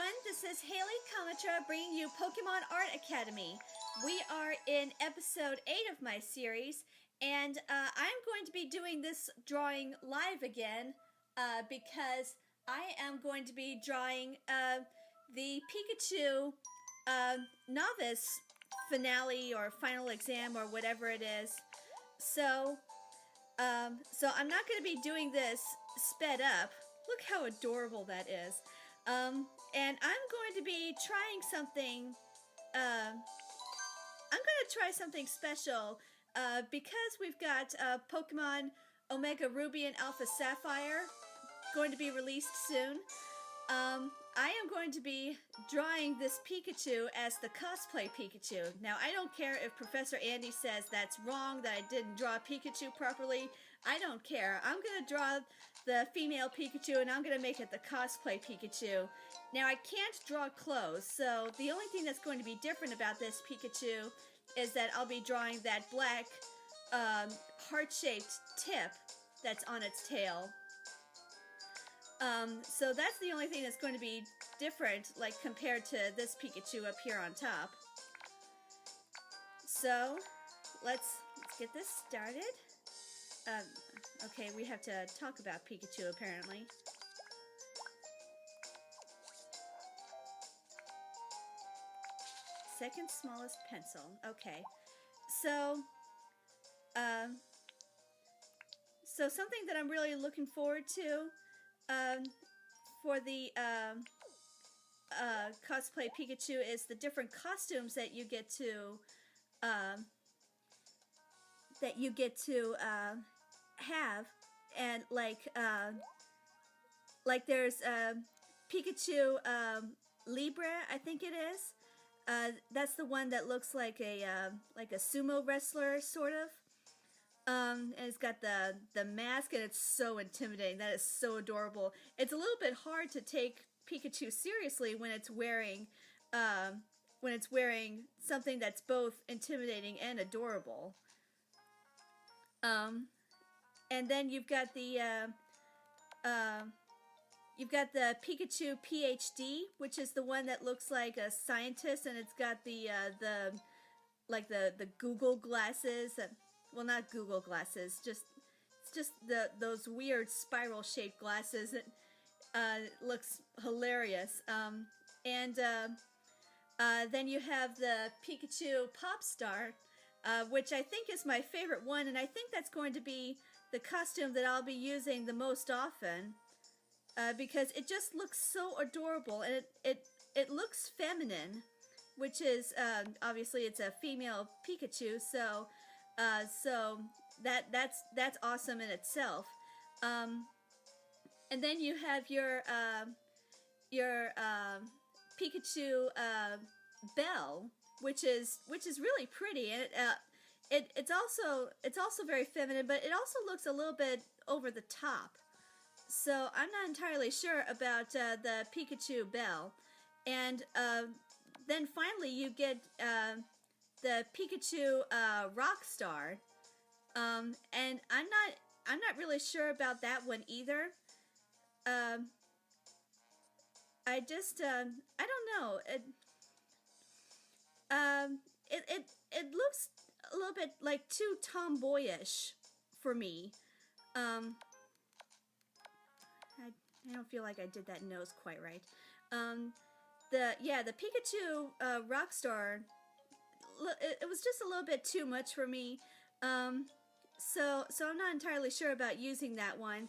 everyone, this is Hayley Kamatra bringing you Pokemon Art Academy. We are in episode 8 of my series, and I'm going to be doing this drawing live again because I am going to be drawing the Pikachu novice finale or final exam or whatever it is. So I'm not going to be doing this sped up. Look how adorable that is. And I'm going to be trying something, I'm going to try something special, because we've got Pokemon OmegaRuby and AlphaSapphire going to be released soon. I am going to be drawing this Pikachu as the Cosplay Pikachu. Now, I don't care if Professor Andy says that's wrong, that I didn't draw Pikachu properly. I don't care. I'm going to draw the female Pikachu and I'm going to make it the Cosplay Pikachu. Now, I can't draw clothes, so the only thing that's going to be different about this Pikachu is that I'll be drawing that black heart-shaped tip that's on its tail. So that's the only thing that's going to be different, like, compared to this Pikachu up here on top. So, let's get this started. Okay, we have to talk about Pikachu, apparently. Second smallest pencil. Okay. So something that I'm really looking forward to for the Cosplay Pikachu is the different costumes that you get to have, and like there's Pikachu Libre, I think it is. That's the one that looks like a sumo wrestler, sort of. And it's got the mask, and it's so intimidating. That is so adorable. It's a little bit hard to take Pikachu seriously when it's wearing something that's both intimidating and adorable. And then you've got the Pikachu PhD, which is the one that looks like a scientist, and it's got the Google glasses. Well, not Google glasses, it's just those weird spiral-shaped glasses. It looks hilarious. And then you have the Pikachu Popstar, which I think is my favorite one, and I think that's going to be the costume that I'll be using the most often, because it just looks so adorable, and it looks feminine, which is obviously it's a female Pikachu, so that's awesome in itself. And then you have your Pikachu Belle, which is really pretty, and it's also very feminine, but it also looks a little bit over the top. So I'm not entirely sure about the Pikachu Belle. And then finally you get the Pikachu Rockstar, and I'm not really sure about that one either. I don't know. It looks a little bit like too tomboyish for me. I don't feel like I did that nose quite right. The Pikachu Rockstar, it was just a little bit too much for me. So I'm not entirely sure about using that one.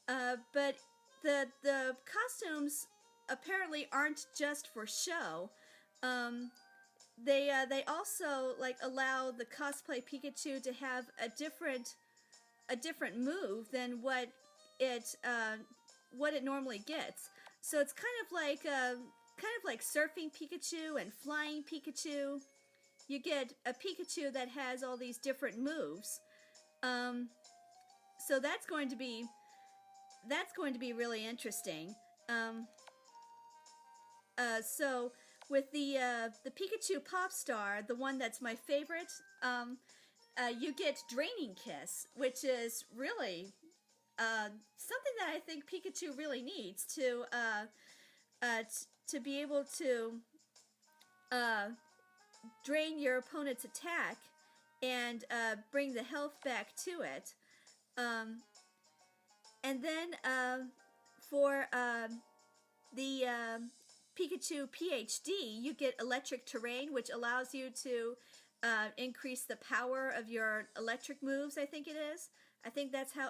But the costumes apparently aren't just for show. They also allow the Cosplay Pikachu to have a different move than what it normally gets. So it's kind of like surfing Pikachu and flying Pikachu. You get a Pikachu that has all these different moves. So that's going to be really interesting. So with the Pikachu Popstar, the one that's my favorite, you get Draining Kiss, which is really something that I think Pikachu really needs to to be able to drain your opponent's attack and bring the health back to it. And then for the Pikachu PhD, you get electric terrain, which allows you to increase the power of your electric moves, I think it is. I think that's how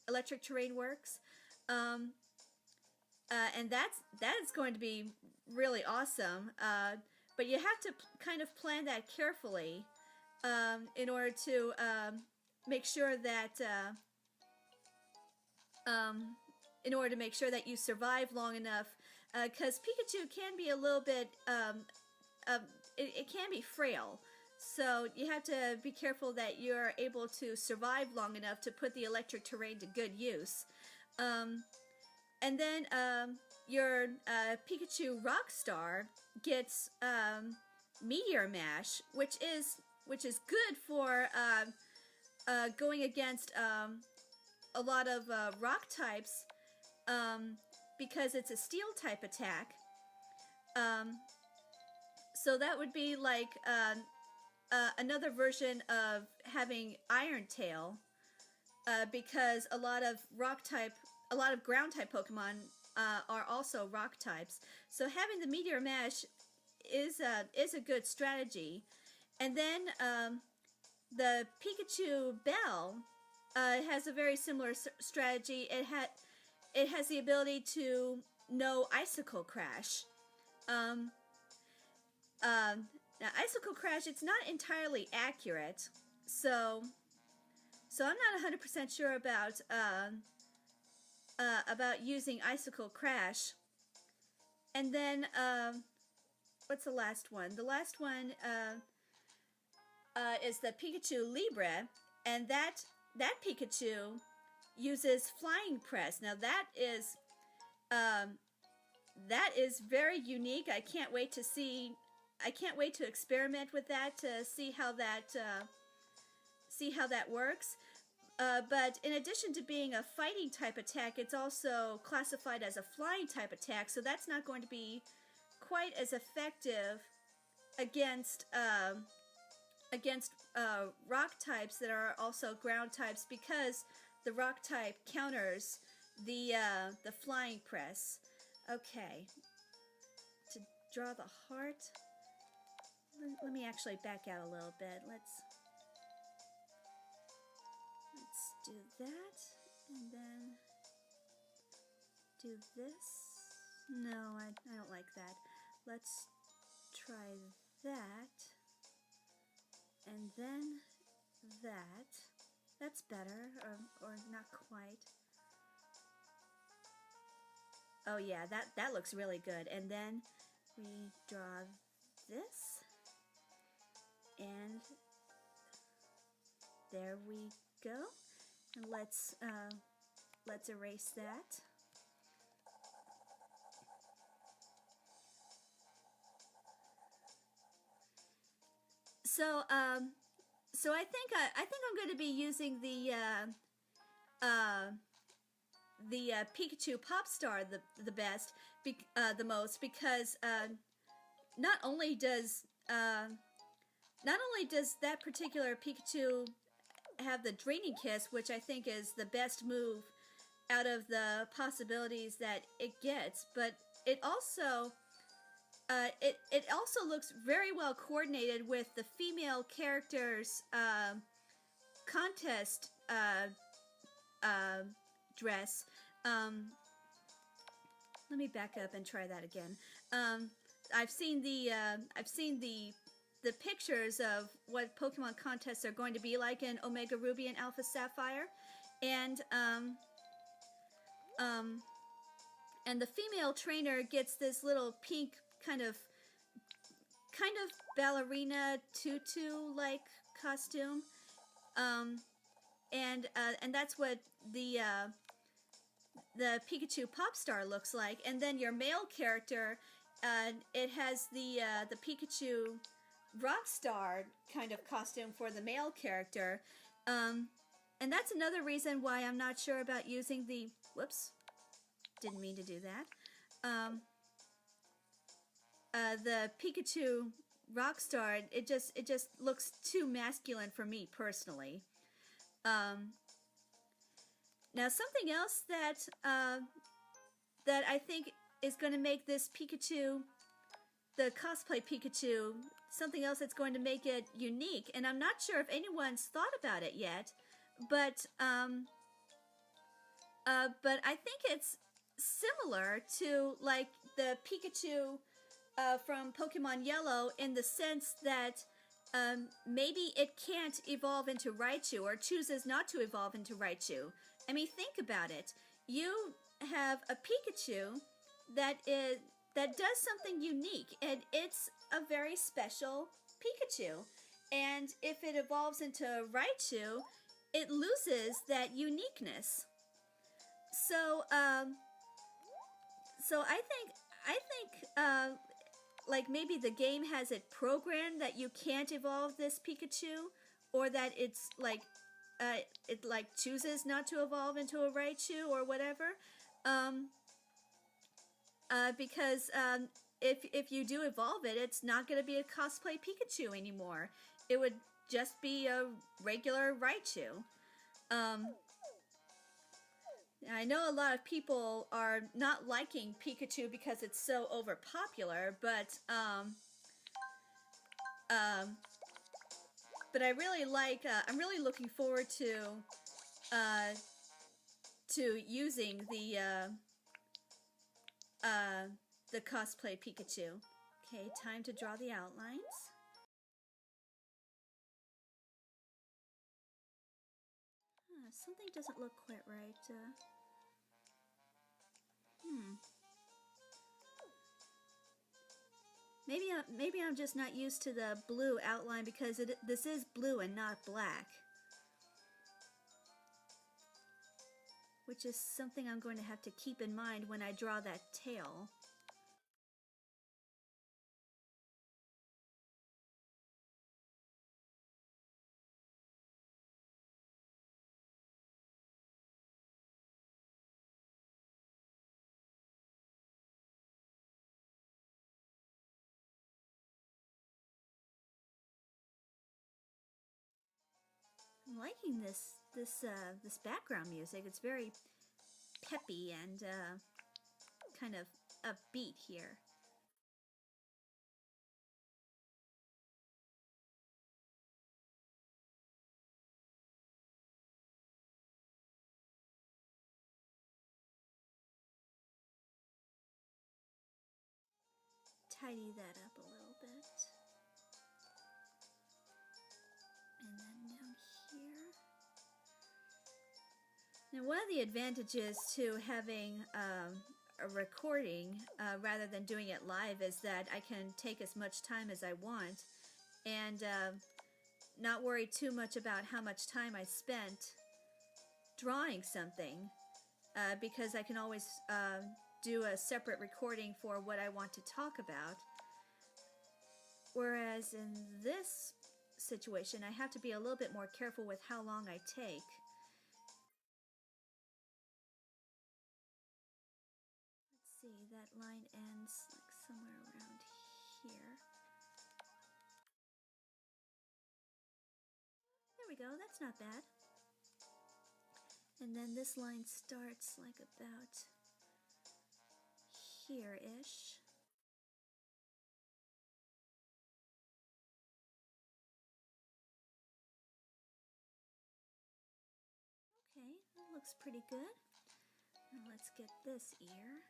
electric terrain works. And that is going to be really awesome. But you have to kind of plan that carefully in order to make sure that you survive long enough. Because Pikachu can be a little bit, it can be frail. So you have to be careful that you're able to survive long enough to put the electric terrain to good use. And then your Pikachu Rockstar gets Meteor Mash, which is good for going against a lot of rock types because it's a steel type attack. So that would be like another version of having Iron Tail, because a lot of ground type Pokemon are also rock types. So having the Meteor Mash is a good strategy. And then the Pikachu Bell has a very similar strategy. It has the ability to know Icicle Crash. Now, Icicle Crash, it's not entirely accurate, so I'm not 100% sure about using Icicle Crash. And then, what's the last one? The last one is the Pikachu Libre, and that Pikachu uses Flying Press. Now that is very unique. I can't wait to experiment with that to see how that works. But in addition to being a fighting type attack, it's also classified as a flying type attack, so that's not going to be quite as effective against rock types that are also ground types, because the rock type counters the flying press. Okay, to draw the heart, let me actually back out a little bit. Let's do that, and then do this. No, I don't like that. Let's try that, and then that. That's better, or not quite. Oh yeah, that looks really good. And then we draw this, and there we go. And let's erase that. So I think I'm going to be using the Pikachu Popstar the most, because not only does that particular Pikachu have the Draining Kiss, which I think is the best move out of the possibilities that it gets, but it also looks very well coordinated with the female character's contest dress. Let me back up and try that again. I've seen the pictures of what Pokemon contests are going to be like in OmegaRuby and AlphaSapphire, and the female trainer gets this little pink kind of ballerina tutu-like costume, and that's what the Pikachu Popstar looks like. And then your male character, it has the Pikachu Rockstar kind of costume for the male character, and that's another reason why I'm not sure about using the. Whoops, didn't mean to do that. the Pikachu Rockstar, it just looks too masculine for me personally. Now something else that I think is going to make this Pikachu, the cosplay Pikachu, something else that's going to make it unique, and I'm not sure if anyone's thought about it yet, but I think it's similar to like the Pikachu from Pokemon Yellow in the sense that maybe it can't evolve into Raichu or chooses not to evolve into Raichu. I mean, think about it. You have a Pikachu that does something unique, and it's a very special Pikachu. And if it evolves into Raichu, it loses that uniqueness. So, so I think, like maybe the game has it programmed that you can't evolve this Pikachu, or that it's like, it like chooses not to evolve into a Raichu or whatever. Because if you do evolve it, it's not going to be a cosplay Pikachu anymore. It would just be a regular Raichu. I know a lot of people are not liking Pikachu because it's so overpopular, but I really like. I'm really looking forward to using the cosplay Pikachu. Okay, time to draw the outlines. Something doesn't look quite right. Maybe I'm just not used to the blue outline because this is blue and not black, which is something I'm going to have to keep in mind when I draw that tail. I'm liking this background music. It's very peppy and kind of upbeat here. Tidy that up a little bit. And then down here. Now, one of the advantages to having a recording rather than doing it live is that I can take as much time as I want and not worry too much about how much time I spent drawing something because I can always do a separate recording for what I want to talk about. Whereas in this situation, I have to be a little bit more careful with how long I take. Let's see, that line ends like somewhere around here. There we go, that's not bad. And then this line starts like about here-ish. Okay, that looks pretty good. Now let's get this ear.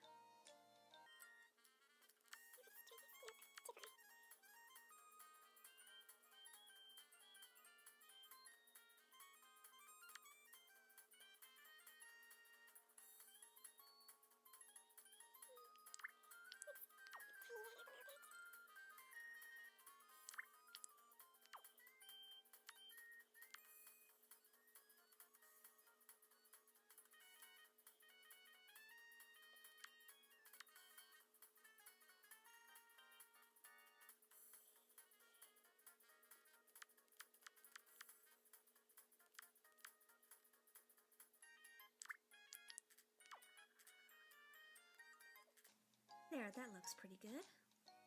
There, that looks pretty good.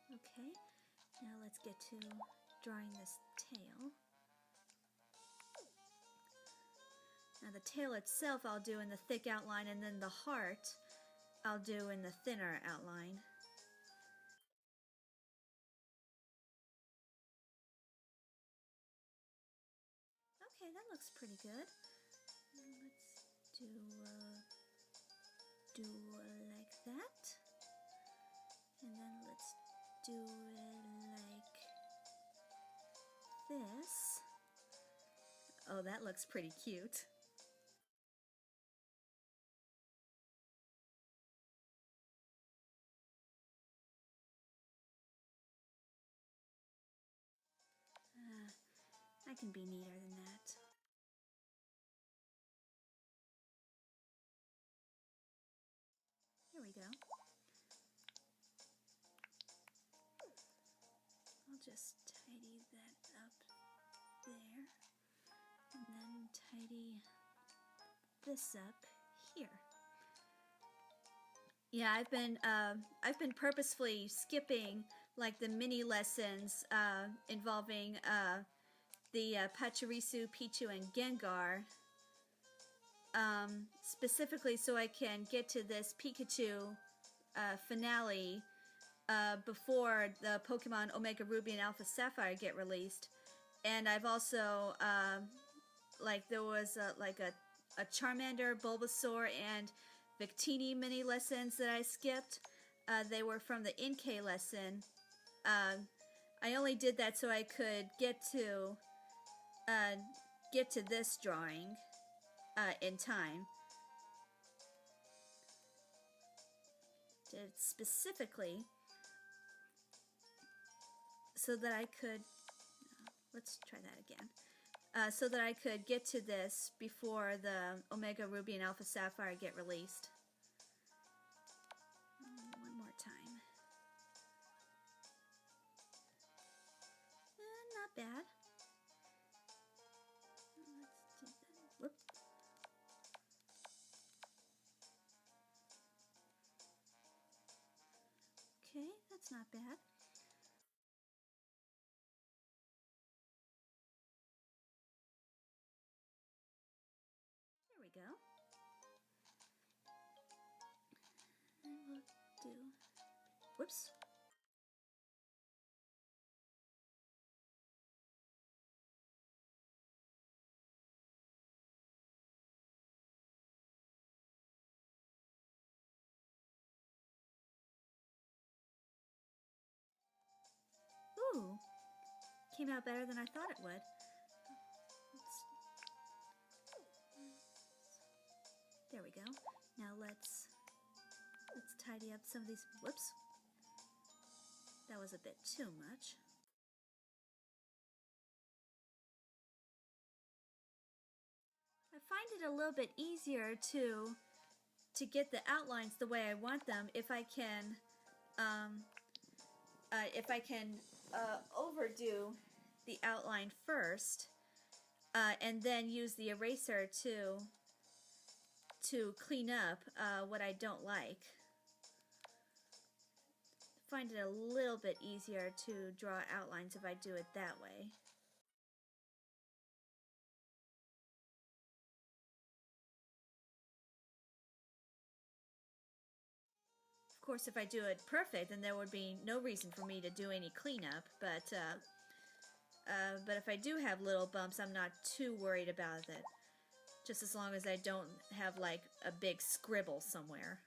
Okay, now let's get to drawing this tail. Now the tail itself I'll do in the thick outline, and then the heart I'll do in the thinner outline. Okay, that looks pretty good. Let's do like that. And then let's do it like this. Oh, that looks pretty cute. I can be neater than that. There we go. I'll just tidy that up there, and then tidy this up here. Yeah, I've been purposefully skipping like the mini lessons involving the Pachirisu, Pichu, and Gengar, specifically so I can get to this Pikachu finale before the Pokemon OmegaRuby and AlphaSapphire get released. And I've also like there was like a Charmander, Bulbasaur, and Victini mini lessons that I skipped. They were from the Inkay lesson. I only did that so I could get to this drawing in time. Did it specifically so that I could. Let's try that again. So that I could get to this before the OmegaRuby and AlphaSapphire get released. One more time. Not bad. Let's do that. Whoop. Okay, that's not bad. There we go. And we'll do, whoops. Ooh, came out better than I thought it would. There we go. Now let's tidy up some of these. Whoops. That was a bit too much. I find it a little bit easier to get the outlines the way I want them if I can overdo the outline first and then use the eraser to clean up what I don't like. I find it a little bit easier to draw outlines if I do it that way. Of course, if I do it perfect, then there would be no reason for me to do any cleanup, but if I do have little bumps, I'm not too worried about it. Just as long as I don't have like a big scribble somewhere.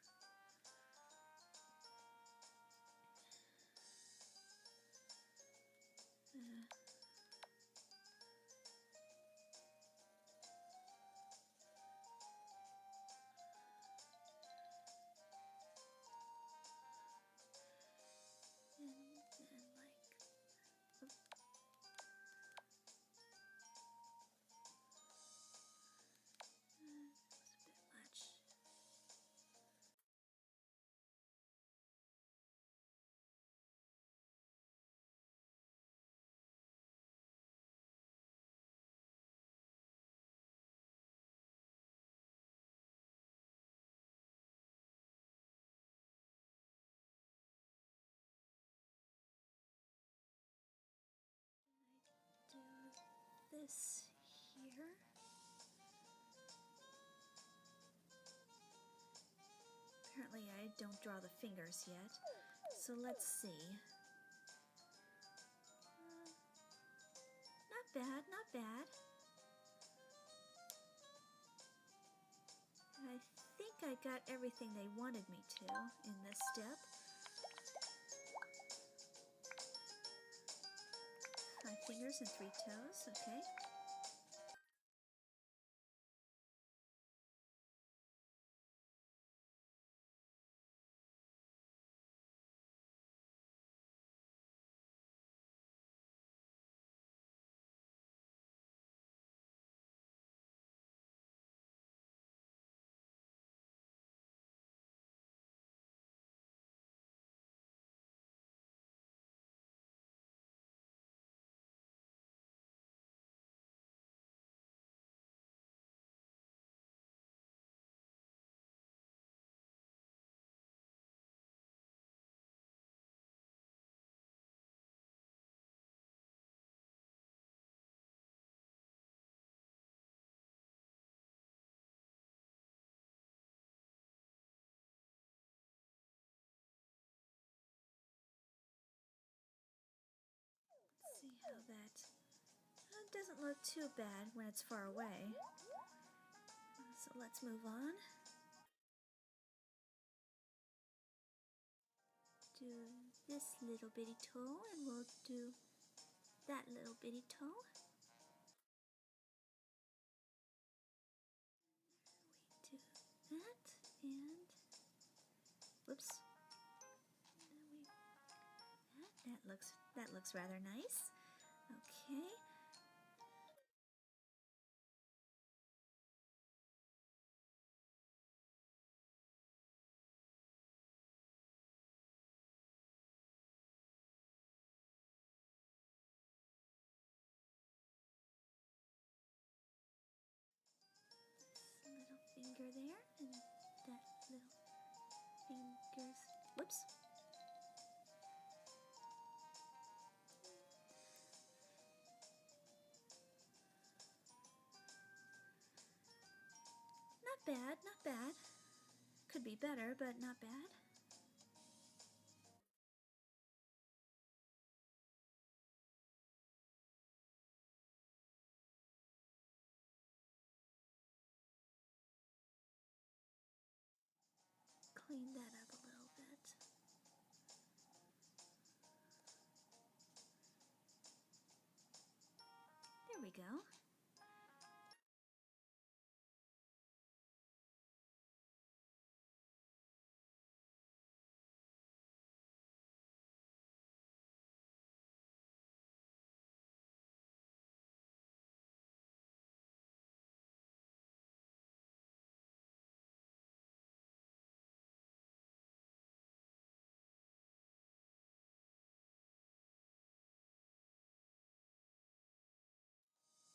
this here. Apparently I don't draw the fingers yet, so let's see. Not bad, not bad. I think I got everything they wanted me to in this step. 5 fingers and 3 toes, okay. Let's see how that doesn't look too bad when it's far away. So let's move on. Do this little bitty toe, and we'll do that little bitty toe. We do that, and whoops. That looks rather nice. Okay. Little finger there, and that little fingers. Whoops. Not bad, not bad. Could be better, but not bad. Clean that up a little bit. There we go.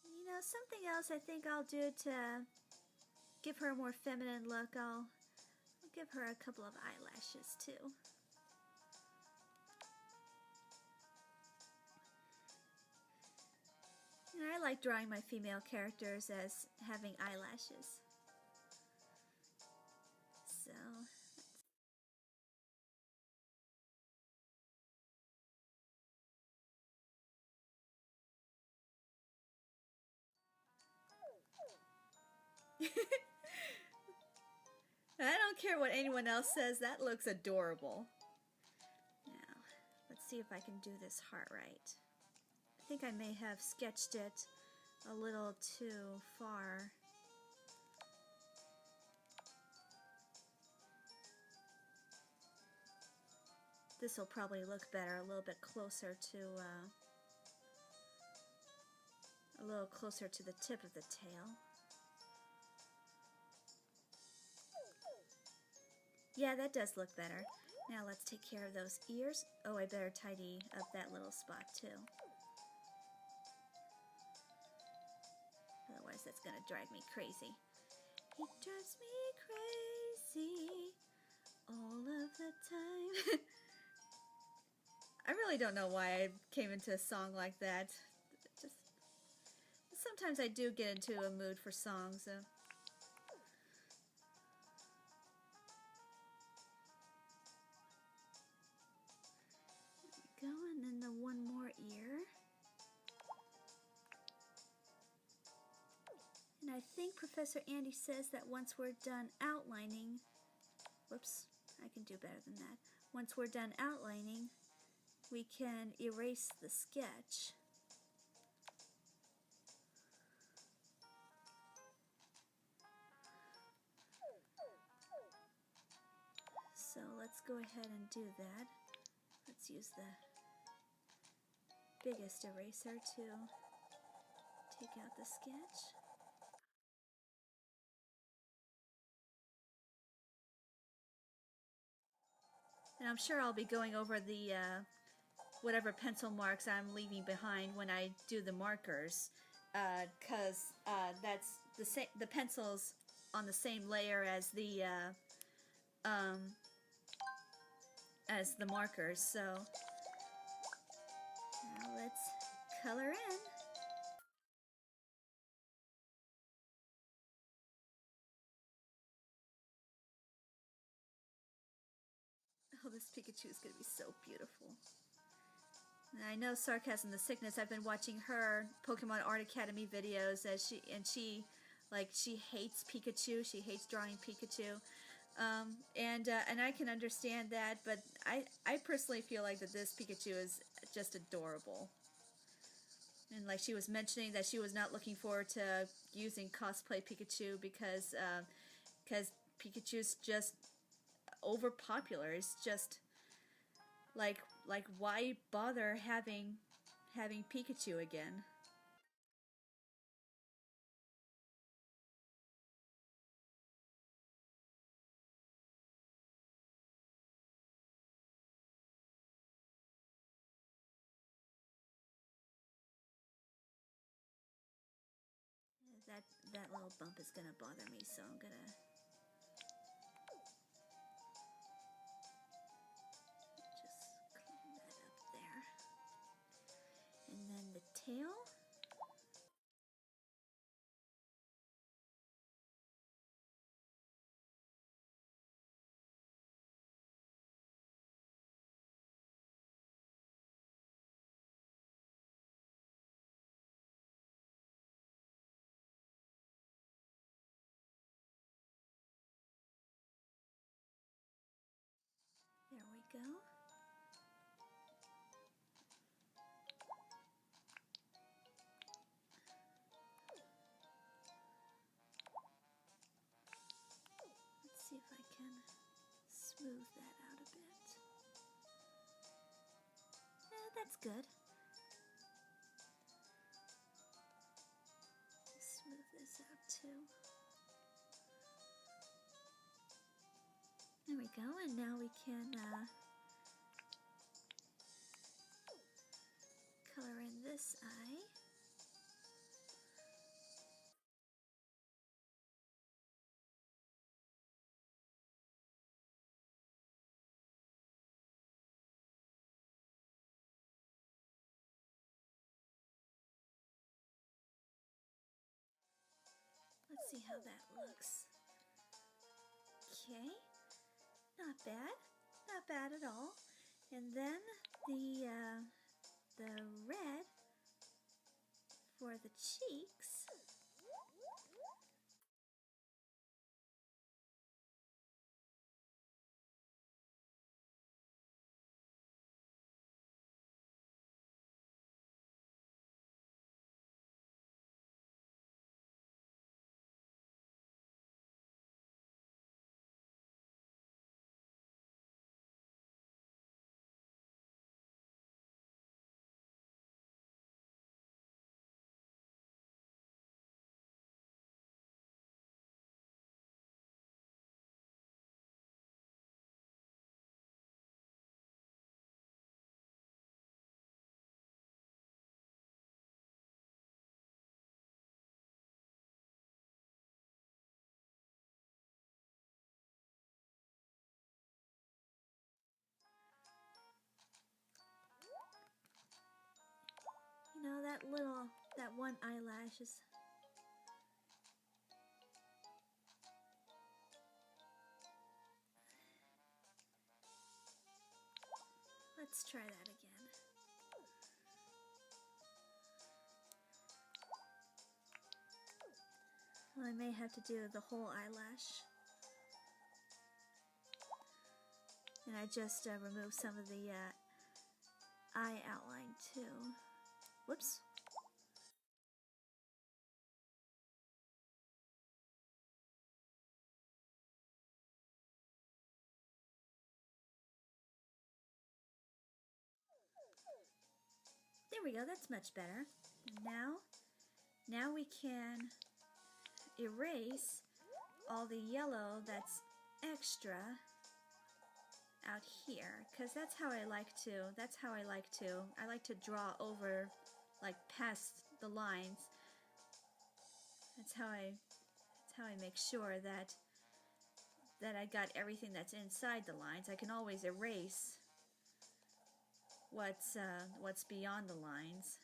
You know, something else I think I'll do to give her a more feminine look, I'll give her a couple of eyelashes too. You know, I like drawing my female characters as having eyelashes. So, I don't care what anyone else says, that looks adorable. Now, let's see if I can do this heart right. I think I may have sketched it a little too far. This will probably look better a little bit closer to the tip of the tail. Yeah, that does look better. Now let's take care of those ears. Oh, I better tidy up that little spot too. Otherwise that's going to drive me crazy. It drives me crazy all of the time. I really don't know why I came into a song like that. Just sometimes I do get into a mood for songs. There we go, and then the one more ear. And I think Professor Andy says that once we're done outlining, whoops, I can do better than that. Once we're done outlining, we can erase the sketch. So let's go ahead and do that. Let's use the biggest eraser to take out the sketch. And I'm sure I'll be going over the whatever pencil marks I'm leaving behind when I do the markers, because that's the pencils on the same layer as the markers. So now let's color in. Oh, this Pikachu is going to be so beautiful. And I know Sarcasm the Sickness, I've been watching her Pokemon Art Academy videos as she hates Pikachu. She hates drawing Pikachu. And I can understand that, but I personally feel like that this Pikachu is just adorable. And like she was mentioning that she was not looking forward to using Cosplay Pikachu because Pikachu's just over popular. It's just like why bother having Pikachu again? That little bump is gonna bother me, so I'm gonna just clean that up there. And then the tail. There we go. Let's see if I can smooth that out a bit. That's good. Smooth this out too. There we go, and now we can color in this eye. Let's see how that looks. Okay, not bad, not bad at all. And then the red for the cheeks. You know, that little That one eyelash is... Let's try that again. Well, I may have to do the whole eyelash. And I just removed some of the eye outline too. Whoops. There we go, that's much better. Now we can erase all the yellow that's extra out here, because that's how I like to draw over, like past the lines. That's how I make sure that I got everything that's inside the lines. I can always erase what's beyond the lines.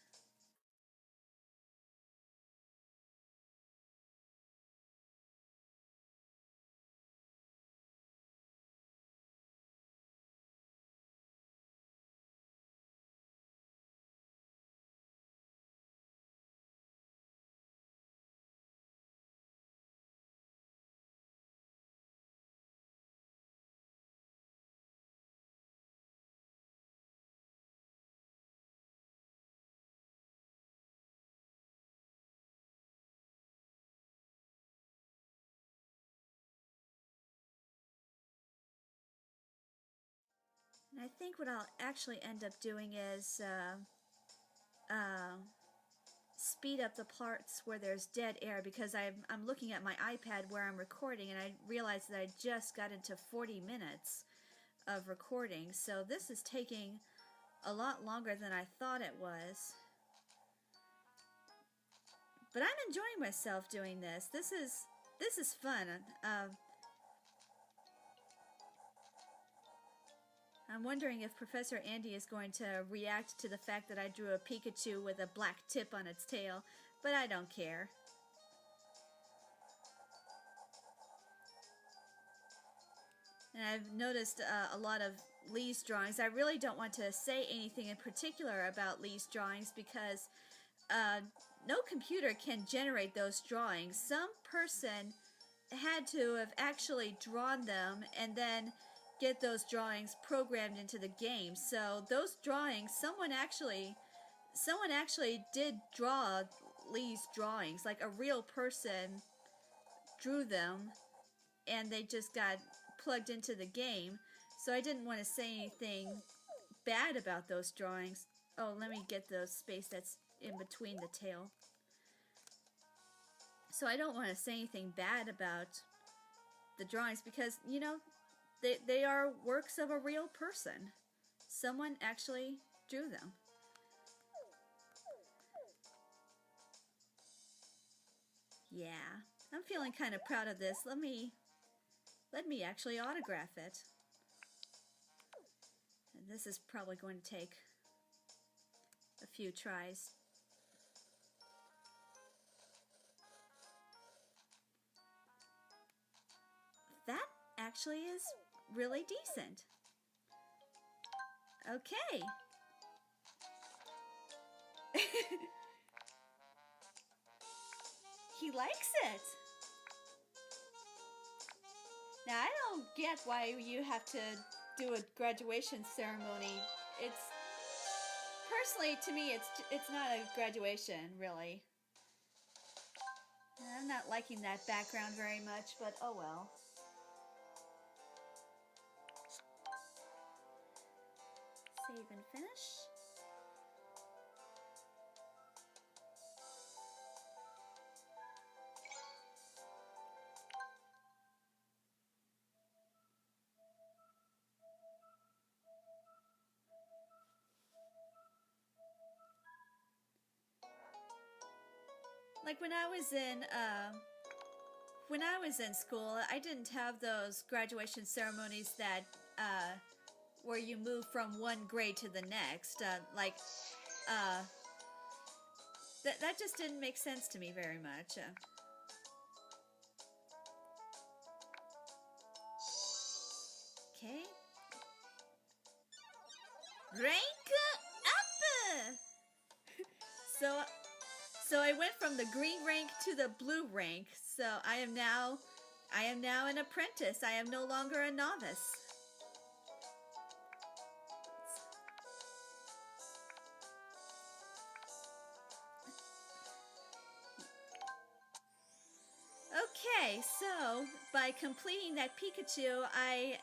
And I think what I'll actually end up doing is speed up the parts where there's dead air, because I'm looking at my iPad where I'm recording, and I realized that I just got into 40 minutes of recording, so this is taking a lot longer than I thought it was. But I'm enjoying myself doing this. This is fun. I'm wondering if Professor Andy is going to react to the fact that I drew a Pikachu with a black tip on its tail, but I don't care. And I've noticed a lot of Lee's drawings. I really don't want to say anything in particular about Lee's drawings because no computer can generate those drawings. Some person had to have actually drawn them and then get those drawings programmed into the game. So those drawings, someone actually did draw Lee's drawings, like a real person drew them, and they just got plugged into the game. So I didn't want to say anything bad about those drawings. Oh, let me get the space that's in between the tail. So I don't want to say anything bad about the drawings because, you know, they are works of a real person. Someone actually drew them. Yeah, I'm feeling kind of proud of this. Let me actually autograph it. And this is probably going to take a few tries. That actually is really decent. Okay. He likes it. Now, I don't get why you have to do a graduation ceremony. It's personally, to me, it's not a graduation, really. I'm not liking that background very much, but oh well. Save and finish. Like when I was in school, I didn't have those graduation ceremonies that where you move from one grade to the next. That just didn't make sense to me very much. Okay. Rank up! So I went from the green rank to the blue rank. So I am now an apprentice. I am no longer a novice. Okay, so by completing that Pikachu, I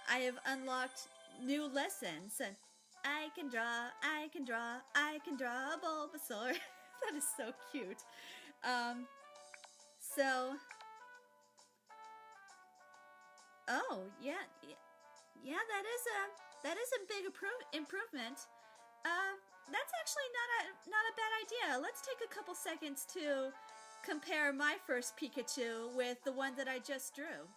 have unlocked new lessons. I can draw, I can draw, I can draw a Bulbasaur. That is so cute. So, oh yeah, yeah, that is a big improvement. That's actually not a bad idea. Let's take a couple seconds to compare my first Pikachu with the one that I just drew.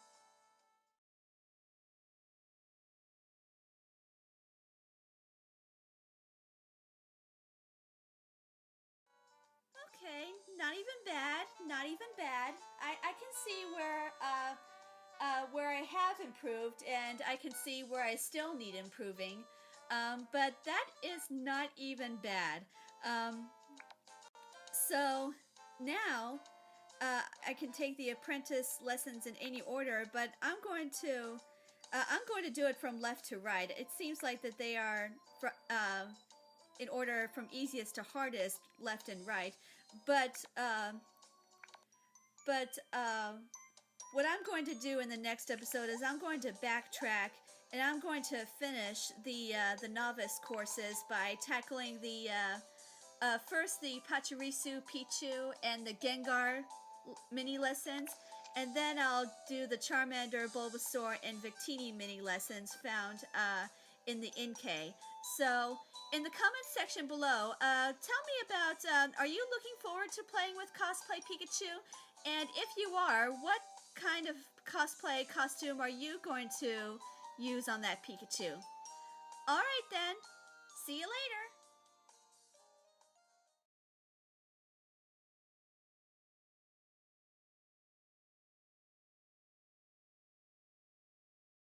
Okay, not even bad. Not even bad. I can see where I have improved, and I can see where I still need improving. But that is not even bad. So now I can take the apprentice lessons in any order, but I'm going to do it from left to right. It seems like that they are in order from easiest to hardest, left and right. But what I'm going to do in the next episode is I'm going to backtrack and I'm going to finish the novice courses by tackling the first the Pachirisu, Pichu, and the Gengar mini lessons, and then I'll do the Charmander, Bulbasaur, and Victini mini lessons found in the Inkay. So, in the comment section below, tell me about, are you looking forward to playing with Cosplay Pikachu? And if you are, what kind of cosplay costume are you going to use on that Pikachu? Alright then, see you later!